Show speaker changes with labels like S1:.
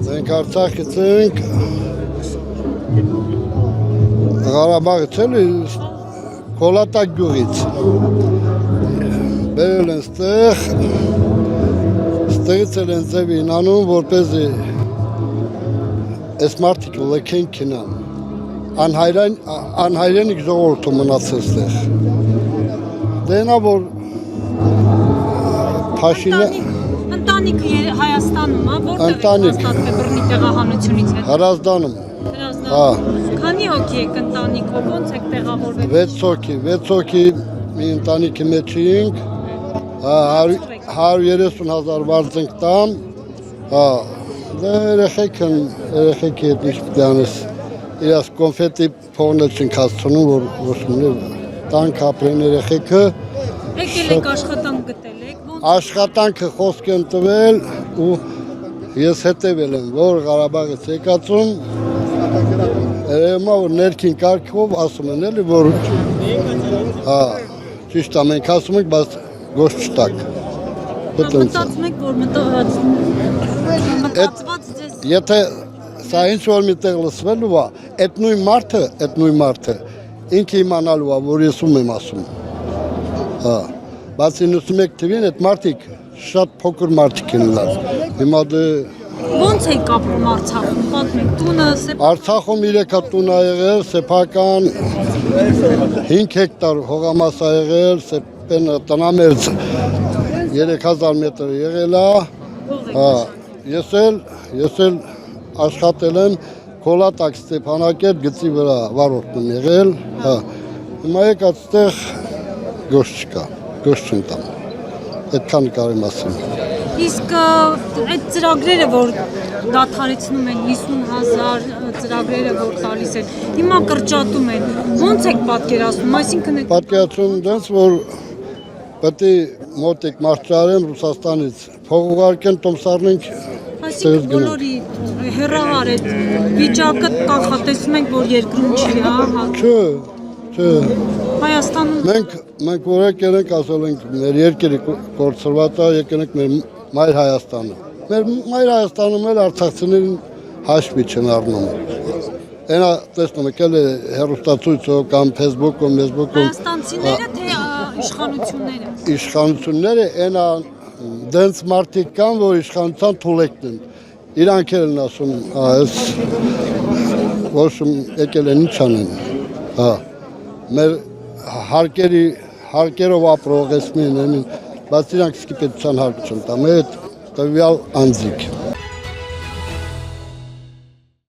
S1: Մենք Արցախից ենք, Ղարաբաղից էլի Կոլատակ գյուղից։ Բերել են ստեղից էլ են ձևին անում, որպեսզի այս մարդիկ լքեն քինան։ Անհայրենիք ժողովուրդը մնացել ստեղ։ Դենա որ
S2: Ընտանիքը Հայաստանում է, որտեղ հաստատվել բռնի տեղահանությունից հետո։
S1: Հրազդանում։
S2: Քանի հոգի եք ընտանիքով, ոնց եք տեղավորվել։
S1: 6 հոգի մի ընտանիքի մեջ էինք, 130,000 վարձենք տամ, երեխեքի հետ ինչ պիտի անես, իրաց կոնֆետի փողնել չենք հասցնում, որ ոչմներ տանք ապրեն երեխեքը։
S2: Եկել եք աշխատանք գտել եք,
S1: Աշխատանքը խոսք են տվել ու ես հետևել եմ, որ Ղարաբաղից եկածում, որ ներքին կարգով ասում են էլի, որ ճիշտ է, մենք ասում ենք, բայց գոշ չտակ։
S2: Մտածում եք, որ մտածված ձեզ։
S1: Եթե սա ինչ-որ մի տեղ լսվելու է, այդ նույն մարդը, ինքը իմանալու է, որ ես ում եմ ասում։ Բայց 91 թվին այդ մարդիկ շատ փոքր մարդիկ են լավ։ Հիմա
S2: Ոնց եք ապրում Արցախում, պատմեք, տունը
S1: Արցախում 3 տուն ա եղել, սեփական 5 հեկտար հողամաս ա եղել, սեփեն տնամերձ 3000 մետր եղել ա։ Ես էլ աշխատել եմ Կոլատակ Ստեփանակերտ գծի վրա վարորդում եղել, Հիմա եկած այդտեղ գոշ չկա, գոշ չեմ տամ, այդքան կարեմ ասեմ։
S2: Իսկ այդ ծրագրերը, որ դադարեցնում են 50,000 ծրագրերը, որ տալիս են, հիմա կրճատում են, ոնց եք պատկերացնում, այսինքն
S1: պատկերացում դենց, որ պետք է մոտիկ մարդ Ռուսաստանից փող ուղարկեն, տոմսառնենք
S2: Այսինքն բոլորի հեռահար այդ վիճակը կանխատեսում ենք, որ երկրում չի,
S1: Չէ։
S2: Հայաստանում
S1: Մենք որ եկել ենք, ասել ենք, մեր երկրի կորցրված է, եկել ենք մեր մայր Հայաստանը։ Մեր մայր Հայաստանում էլ արցախցիներին հաշվի չեն առնում։ Այնա տեսնում եք, էլ հեռուստացույցով կամ Facebook-ում,
S2: Հայաստանցիները թե իշխանությունները։
S1: Իշխանությունները այնա դենց մարդիկ կան, որ իշխանության թուլեկն են։ Իրանք են ասում, այս ոչմ եկել են ինչ անեն։ Մեր հարկերով ապրող էսմին, բայց իրանք սկիպետության հարկ չեն տամ, այդ տվյալ անձիկ։